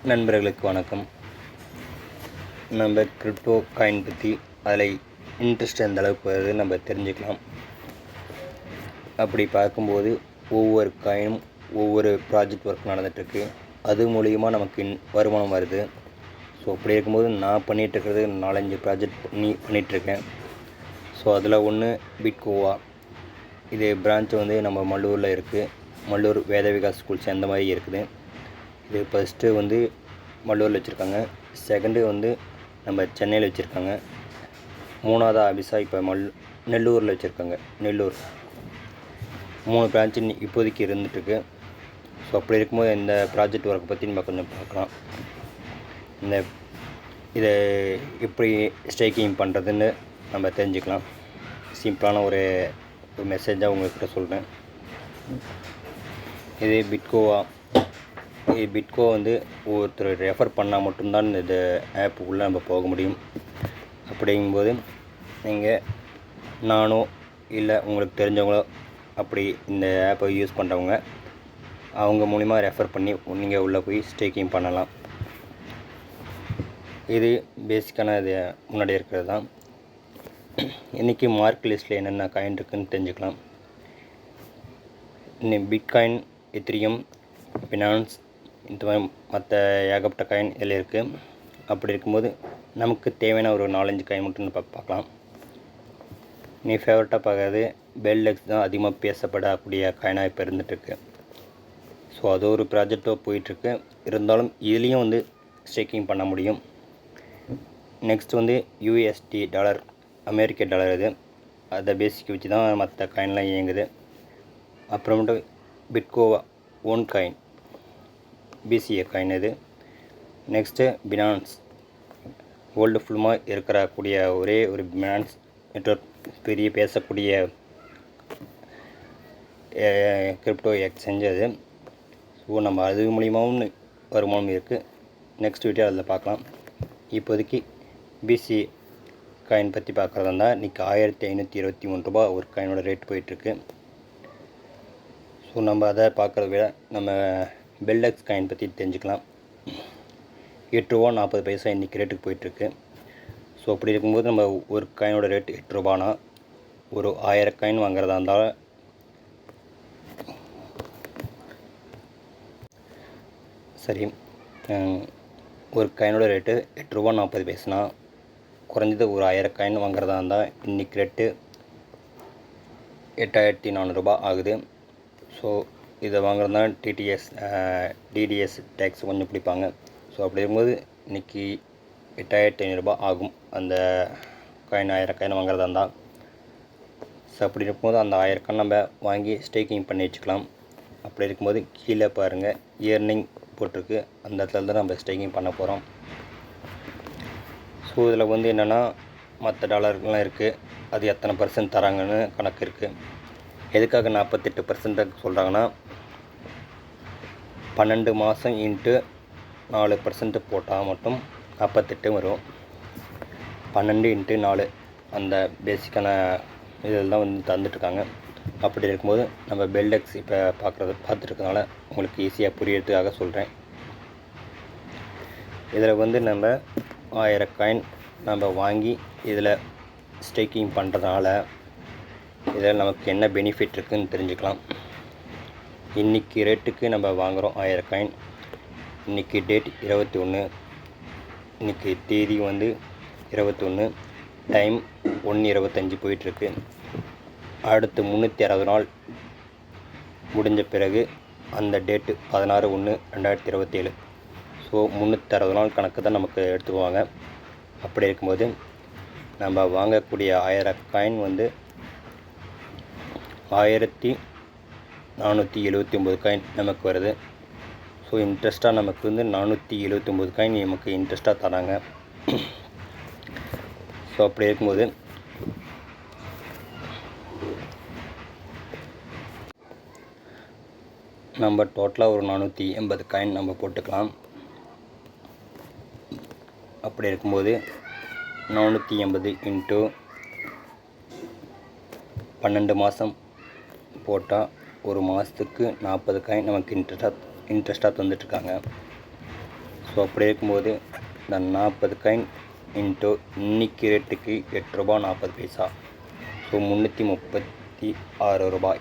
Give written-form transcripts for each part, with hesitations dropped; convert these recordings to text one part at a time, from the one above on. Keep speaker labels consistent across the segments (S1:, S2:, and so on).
S1: நண்பர்களுக்கு வணக்கம். நம்ம கிரிப்டோ காயின் பற்றி அதில் இன்ட்ரெஸ்ட் எந்த அளவுக்கு வருது நம்ம தெரிஞ்சுக்கலாம். அப்படி பார்க்கும்போது ஒவ்வொரு காயினும் ஒவ்வொரு ப்ராஜெக்ட் ஒர்க் நடந்துகிட்ருக்கு. அது மூலிமா நமக்கு வருமானம் வருது. ஸோ அப்படி இருக்கும்போது நான் பண்ணிகிட்ருக்கிறது 4-5 ப்ராஜெக்ட் பண்ணிகிட்ருக்கேன். ஸோ அதில் ஒன்று பிட்கோவா. இது பிரான்ச் வந்து நம்ம மல்லூரில் இருக்குது. மல்லூர் வேத விகாஸ் ஸ்கூல்ஸ் அந்த மாதிரி இருக்குது. இது ஃபஸ்ட்டு வந்து மல்லூரில் வச்சுருக்காங்க. செகண்டு வந்து நம்ம சென்னையில் வச்சுருக்காங்க. மூணாவது ஆஃபீஸாக இப்போ நெல்லூரில் வச்சுருக்காங்க. நெல்லூர் 3 பிரான்ச்சு இப்போதைக்கு இருந்துகிட்ருக்கு. ஸோ அப்படி இருக்கும்போது இந்த ப்ராஜெக்ட் ஒர்க்கை பற்றி நம்ம கொஞ்சம் பார்க்கலாம். இதை எப்படி ஸ்டேக்கிங் பண்ணுறதுன்னு நம்ம தெரிஞ்சுக்கலாம். சிம்பிளான ஒரு மெசேஜாக உங்கள்கிட்ட சொல்கிறேன். இது பிட்கோவா. பிட்கோ வந்து ஒருத்தர் ரெஃபர் பண்ணால் மட்டும்தான் இந்த ஆப்புக்குள்ளே நம்ம போக முடியும். அப்படிங்கும்போது நீங்கள் நானோ இல்லை உங்களுக்கு தெரிஞ்சவங்களோ அப்படி இந்த ஆப்பை யூஸ் பண்ணுறவங்க அவங்க மூலிமா ரெஃபர் பண்ணி நீங்கள் உள்ளே போய் ஸ்டேக்கிங் பண்ணலாம். இது பேசிக்கான இது முன்னாடி இருக்கிறது தான். இன்றைக்கி மார்க் லிஸ்ட்டில் என்னென்ன காயின் இருக்குதுன்னு தெரிஞ்சுக்கலாம். இன்னும் பிட்காயின், எத்திரியம், பினான்ஸ் இந்த மாதிரி மற்ற ஏகப்பட்ட காயின் இதில் இருக்குது. அப்படி இருக்கும்போது நமக்கு தேவையான ஒரு 4-5 காயின் மட்டும் பார்க்கலாம். நீ ஃபேவரட்டாக பார்க்குறது பெல்லெக்ஸ் தான் அதிகமாக பேசப்படக்கூடிய காயினாக இப்போ இருந்துகிட்ருக்கு. ஸோ அது ஒரு ப்ராஜெக்டாக போயிட்டுருக்கு. இருந்தாலும் இதுலேயும் வந்து ஸ்டேக்கிங் பண்ண முடியும். நெக்ஸ்ட் வந்து யூஎஸ்டி டாலர், அமெரிக்க டாலர். இது அதை பேசிக் வச்சு தான் மற்ற காயின்லாம் இயங்குது. அப்புறமேட்டு பிட்கோவா ஓன் காயின், பிசிஏ காயின் இது. நெக்ஸ்ட்டு பினான்ஸ், வேர்ல்டு ஃபுல்லுமாக இருக்கக்கூடிய ஒரே ஒரு பினான்ஸ் நெட்வொர்க், பெரிய பேசக்கூடிய கிரிப்டோ எக்ஸ்சேஞ்ச் அது. ஸோ நம்ம அது மூலியமாகவும் வருமானம் இருக்குது. நெக்ஸ்ட் வீடியோ அதில் பார்க்கலாம். இப்போதைக்கு பிசிஏ காயின் பற்றி பார்க்குறதா இருந்தால் இன்றைக்கி 1523 ரூபா ஒரு காயினோட ரேட் போயிட்டுருக்கு. ஸோ நம்ம அதை பார்க்குறத விட நம்ம பெல்லெக்ஸ் காயின் பற்றி தெரிஞ்சுக்கலாம். 8 ரூபா 40 பைசா இன்றைக்கி ரேட்டுக்கு போயிட்டுருக்கு. ஸோ அப்படி இருக்கும்போது நம்ம ஒரு காயினோட ரேட்டு 8 ரூபானா ஒரு 1000 காயின் வாங்குறதா இருந்தால் சரி, ஒரு காயினோட ரேட்டு 8 ரூபா 40 பைசானா குறைஞ்சது ஒரு 1000 காயின் வாங்குறதா இருந்தால் இன்றைக்கி ரேட்டு 8400 ரூபா ஆகுது. ஸோ இதை வாங்குறதுனா டிடிஎஸ் டேக்ஸ் கொஞ்சம் பிடிப்பாங்க. ஸோ அப்படி இருக்கும்போது இன்றைக்கி 8500 ரூபா ஆகும் அந்த காயின் 1000 காயின் வாங்குறதா இருந்தால். ஸோ அப்படி இருக்கும்போது அந்த 1000 காயின் நம்ம வாங்கி ஸ்டேக்கிங் பண்ணி வச்சுக்கலாம். அப்படி இருக்கும்போது கீழே பாருங்கள் இயர்னிங் போட்டிருக்கு, அந்த இடத்துல தான் நம்ம ஸ்டேக்கிங் பண்ண போகிறோம். ஸோ இதில் வந்து என்னென்னா மற்ற டாலர்கள்லாம் இருக்குது, அது எத்தனை % தராங்கன்னு கணக்கு இருக்குது. எதுக்காக 48% சொல்கிறாங்கன்னா 12 மாதம் இன்ட்டு 4% போட்டால் மட்டும் 48 வரும். 12 × 4 அந்த பேசிக்கான இதில் தான் வந்து தந்துட்டுருக்காங்க. அப்படி இருக்கும்போது நம்ம பெல்லெக்ஸ் இப்போ பார்த்துருக்கனால உங்களுக்கு ஈஸியாக புரியறதுக்காக சொல்கிறேன். இதில் வந்து நம்ம 1000 காயின் நம்ம வாங்கி இதில் ஸ்டேக்கிங் பண்ணுறதுனால இதில் நமக்கு என்ன பெனிஃபிட் இருக்குதுன்னு தெரிஞ்சுக்கலாம். இன்றைக்கி ரேட்டுக்கு நம்ம வாங்குகிறோம் 1000 காயின். இன்றைக்கி டேட் 21, இன்றைக்கி தேதி வந்து 21, டைம் 1:25 போயிட்டுருக்கு. அடுத்து 360 நாள் முடிஞ்ச பிறகு அந்த டேட்டு 16/1/2027. ஸோ 360 நாள் கணக்கு தான் நமக்கு எடுத்துக்குவாங்க. அப்படி இருக்கும்போது நம்ம வாங்கக்கூடிய 1000 காயின் வந்து 1479 காயின் நமக்கு வருது. ஸோ இன்ட்ரெஸ்ட்டாக நமக்கு வந்து 479 காயின் நமக்கு இன்ட்ரெஸ்ட்டாக தராங்க. ஸோ அப்படி இருக்கும்போது நம்ம டோட்டலாக ஒரு 480 காயின் நம்ம போட்டுக்கலாம். அப்படி இருக்கும்போது 480 × 12 மாதம் போட்டால் ஒரு மாதத்துக்கு 40 காயின் நமக்கு இன்ட்ரெஸ்ட்டாக தந்துட்டுருக்காங்க. ஸோ அப்படி இருக்கும்போது இந்த 40 காயின் இன்ட்டு இன்றைக்கி ரேட்டுக்கு 8 ரூபா 40 பைசா, ஸோ 336 ரூபாய்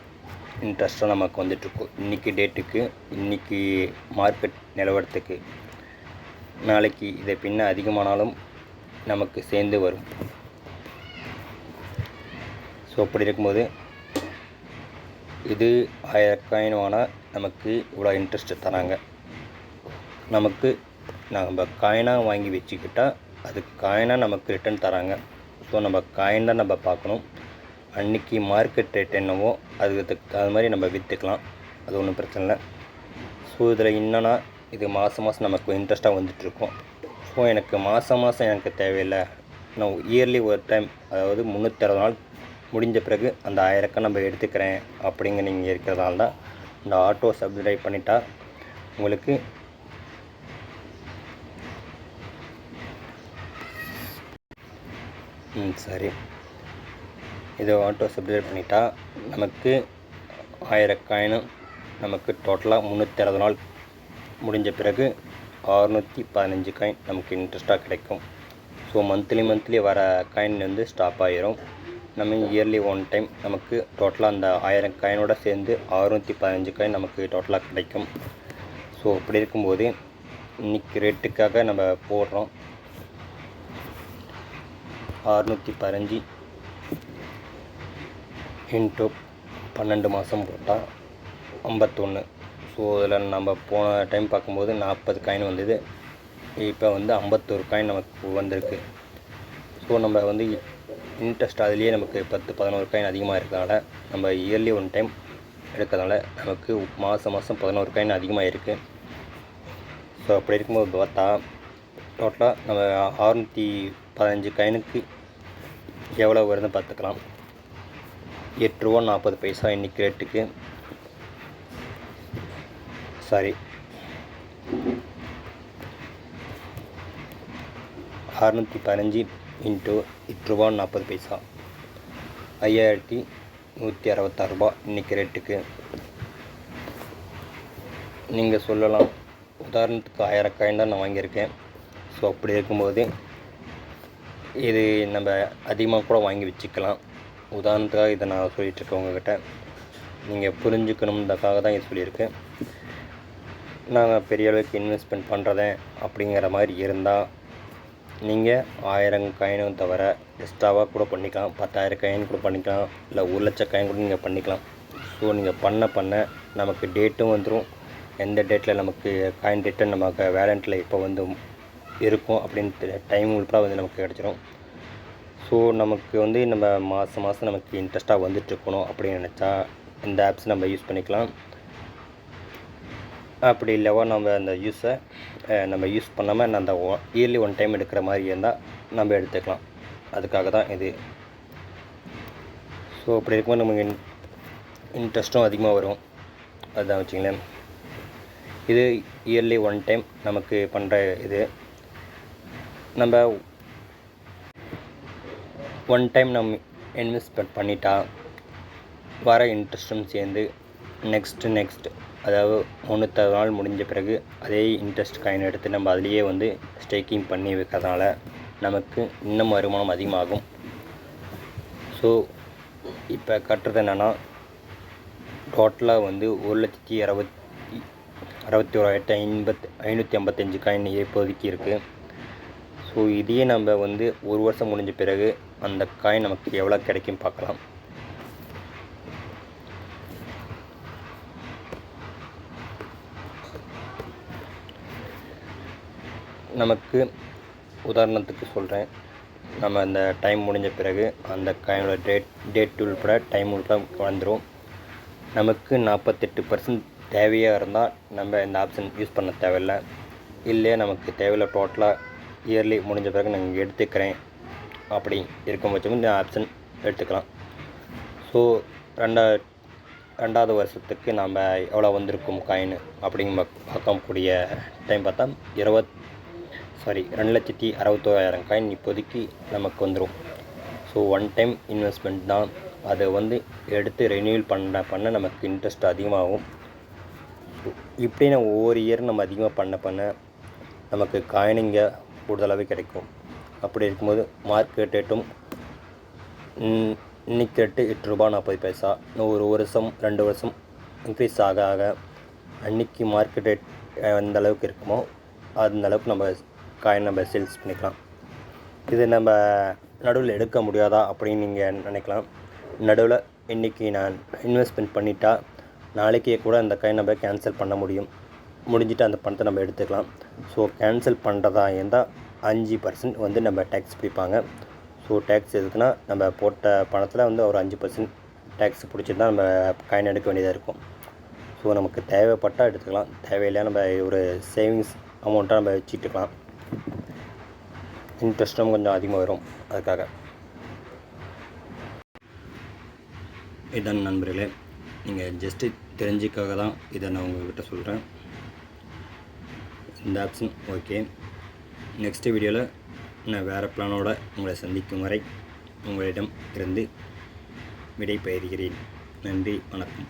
S1: இன்ட்ரெஸ்ட்டாக நமக்கு வந்துட்டுருக்கும் இன்றைக்கி டேட்டுக்கு, இன்றைக்கி மார்க்கெட் நிலவரத்துக்கு. நாளைக்கு இதை பின்ன அதிகமானாலும் நமக்கு சேர்ந்து வரும். ஸோ அப்படி இருக்கும்போது இது 1000 காயின் வாங்கினால் நமக்கு இவ்வளோ இன்ட்ரெஸ்ட்டு தராங்க. நமக்கு நம்ம காயினாக வாங்கி வச்சுக்கிட்டால் அது காயினாக நமக்கு ரிட்டர்ன் தராங்க. ஸோ நம்ம காயின் தான் நம்ம பார்க்கணும். அன்றைக்கி மார்க்கெட் ரேட் என்னவோ அது மாதிரி நம்ம விற்றுக்கலாம், அது ஒன்றும் பிரச்சனை இல்லை. ஸோ இதில் என்னென்னா இது மாதம் நமக்கு இன்ட்ரெஸ்ட்டாக வந்துட்டுருக்கோம். ஸோ எனக்கு மாதம் எனக்கு தேவையில்லை, நான் இயர்லி ஒரு டைம், அதாவது 360 நாள் முடிஞ்ச பிறகு அந்த 1000 நம்ம எடுத்துக்கிறேன் அப்படிங்க நீங்கள் இருக்கிறதால தான் இந்த ஆட்டோ சப்ஸ்கிரைப் பண்ணிட்டா உங்களுக்கு சரி, இதை ஆட்டோ சப்ஸ்கிரைப் பண்ணிட்டா நமக்கு 1000 காயினும் நமக்கு டோட்டலாக 360 நாள் முடிஞ்ச பிறகு 615 காயின் நமக்கு இன்ட்ரெஸ்ட்டாக கிடைக்கும். ஸோ மந்த்லி வர காயின் வந்து ஸ்டாப் ஆகிரும். நம்ம இயர்லி ஒன் டைம் நமக்கு டோட்டலாக அந்த 1000 காயினோட சேர்ந்து 615 காயின் நமக்கு டோட்டலாக கிடைக்கும். ஸோ அப்படி இருக்கும்போது இன்றைக்கி ரேட்டுக்காக நம்ம போடுறோம். 615 இன்ட்டு 12 மாதம் போட்டால் 51. ஸோ இதில் நம்ம போன டைம் பார்க்கும்போது 40 காயின் வந்தது, இப்போ வந்து 51 காயின் நமக்கு வந்திருக்கு. ஸோ நம்ம வந்து இன்ட்ரெஸ்ட் அதுலேயே நமக்கு 10-11 காயின் அதிகமாக இருக்கிறதால நம்ம இயர்லி ஒன் டைம் எடுக்கிறதால நமக்கு மாதம் 11 காயின் அதிகமாக இருக்குது. ஸோ அப்படி இருக்கும்போது பார்த்தா டோட்டலாக நம்ம 615 காயினுக்கு எவ்வளோ வருதுன்னு பார்த்துக்கலாம். 8 ரூபா 40 பைசா இன்றைக்கி ரேட்டுக்கு. சாரி, 615 இன்ட்டு 8 ரூபா 40 பைசா, 5166 ரூபா இன்றைக்கி ரேட்டுக்கு. நீங்கள் சொல்லலாம், உதாரணத்துக்கு 1000 காயின் தான் நான் வாங்கியிருக்கேன். ஸோ அப்படி இருக்கும்போது இது நம்ம அதிகமாக கூட வாங்கி வச்சுக்கலாம். உதாரணத்துக்காக இதை நான் சொல்லிகிட்ருக்கேன் உங்கள்கிட்ட, நீங்கள் புரிஞ்சுக்கணுன்றதுக்காக தான் இது சொல்லியிருக்கேன். நாங்கள் பெரிய அளவுக்கு இன்வெஸ்ட்மெண்ட் பண்ணுறதேன் அப்படிங்கிற மாதிரி இருந்தால் நீங்கள் 1000 காயினும் தவிர எக்ஸ்ட்ராவாக கூட பண்ணிக்கலாம், 10,000 காயின் கூட பண்ணிக்கலாம், இல்லை 1,00,000 காயின் கூட நீங்கள் பண்ணிக்கலாம். ஸோ நீங்கள் பண்ண நமக்கு டேட்டும் வந்துடும், எந்த டேட்டில் நமக்கு காயின் ரிட்டர்ன் நமக்கு வேலண்ட்டில் இப்போ வந்து இருக்கும் அப்படின்ட்டு டைம் உள்பட வந்து நமக்கு கிடச்சிரும். ஸோ நமக்கு வந்து நம்ம மாதம் நமக்கு இன்ட்ரெஸ்ட்டாக வந்துட்டுருக்கணும் அப்படின்னு நினச்சா இந்த ஆப்ஸ் நம்ம யூஸ் பண்ணிக்கலாம். அப்படி இல்லைவா நம்ம அந்த நம்ம யூஸ் பண்ணாமல் அந்த இயர்லி ஒன் டைம் எடுக்கிற மாதிரி இருந்தால் நம்ம எடுத்துக்கலாம். அதுக்காக தான் இது. ஸோ அப்படி இருக்கும்போது நமக்கு இன்ட்ரெஸ்ட்டும் அதிகமாக வரும். அதுதான் வச்சுங்களேன், இது இயர்லி ஒன் டைம் நமக்கு பண்ணுற இது. நம்ம ஒன் டைம் நம்ம இன்வெஸ்ட்மெண்ட் பண்ணிட்டா வர இன்ட்ரெஸ்ட்டும் சேர்ந்து நெக்ஸ்ட் அதாவது 360 நாள் முடிஞ்ச பிறகு அதே இன்ட்ரெஸ்ட் காயின் எடுத்து நம்ம அதுலேயே வந்து ஸ்டேக்கிங் பண்ணி வைக்கிறதுனால நமக்கு இன்னும் வருமானம் அதிகமாகும். ஸோ இப்போ கட்டுறது என்னென்னா டோட்டலாக வந்து 1,61,555 காயின் இப்போதைக்கு இருக்குது. ஸோ இதையே நம்ம வந்து ஒரு வருஷம் முடிஞ்ச பிறகு அந்த காயின் நமக்கு எவ்வளோ கிடைக்கும் பார்க்கலாம். நமக்கு உதாரணத்துக்கு சொல்கிறேன், நம்ம அந்த டைம் முடிஞ்ச பிறகு அந்த காயினோட டேட் உள்பட டைம் உள்பட வந்துடும். நமக்கு 48% தேவையாக இருந்தால் நம்ம இந்த ஆப்ஷன் யூஸ் பண்ண தேவையில்லை. இல்லை நமக்கு தேவையில்லை, டோட்டலாக இயர்லி முடிஞ்ச பிறகு நான் எடுத்துக்கிறேன் அப்படி இருக்கும் பட்சம் இந்த ஆப்ஷன் எடுத்துக்கலாம். ஸோ ரெண்டாவது வருஷத்துக்கு நம்ம எவ்வளோ வந்திருக்கும் காயின் அப்படிங்க பார்க்கக்கூடிய டைம் பார்த்தா 2,61,000 காயின் இப்போதைக்கு நமக்கு வந்துடும். ஸோ ஒன் டைம் இன்வெஸ்ட்மெண்ட் தான், அதை வந்து எடுத்து ரெனியூவல் பண்ண நமக்கு இன்ட்ரெஸ்ட் அதிகமாகும். இப்படி நம்ம ஒவ்வொரு இயரும் நம்ம அதிகமாக பண்ண நமக்கு காயினிங்க கூடுதலாகவே கிடைக்கும். அப்படி இருக்கும்போது மார்க்கெட் ரேட்டும் இன்னைக்கு ரேட்டு ₹8.40. இன்னும் ஒரு வருஷம் 2 வருஷம் இன்க்ரீஸ் ஆக ஆக அன்றைக்கி மார்க்கெட் ரேட் எந்த அளவுக்கு இருக்குமோ அந்த அளவுக்கு நம்ம காயின் நம்ம சேல்ஸ் பண்ணிக்கலாம். இது நம்ம நடுவில் எடுக்க முடியாதா அப்படின்னு நீங்கள் நினைக்கலாம். நடுவில் இன்றைக்கி நான் இன்வெஸ்ட்மெண்ட் பண்ணிட்டா நாளைக்கே கூட அந்த காயின் நம்ம கேன்சல் பண்ண முடிஞ்சிட்டு அந்த பணத்தை நம்ம எடுத்துக்கலாம். ஸோ கேன்சல் பண்ணுறதா இருந்தால் 5% வந்து நம்ம டேக்ஸ் பிடிப்பாங்க. ஸோ டேக்ஸ் எதுக்குன்னா நம்ம போட்ட பணத்தில் வந்து ஒரு 5% டேக்ஸ் பிடிச்சிட்டு தான் நம்ம காயின் எடுக்க வேண்டியதாக இருக்கும். ஸோ நமக்கு தேவைப்பட்டால் எடுத்துக்கலாம், தேவையில்லை நம்ம ஒரு சேவிங்ஸ் அமௌண்ட்டாக நம்ம வச்சுட்டுக்கலாம். இன்ட்ரெஸ்ட்டும் கொஞ்சம் அதிகமாக வரும். அதுக்காக இதான் நண்பர்களே, நீங்கள் ஜஸ்ட்டு தெரிஞ்சுக்காக தான் இதை நான் உங்கள்கிட்ட சொல்கிறேன். இந்த ஆப்ஷன் ஓகே. நெக்ஸ்ட் வீடியோவில் நான் வேறு பிளானோட உங்களை சந்திக்கும் வரை உங்களிடம் இருந்து விடை பெறுகிறேன். நன்றி, வணக்கம்.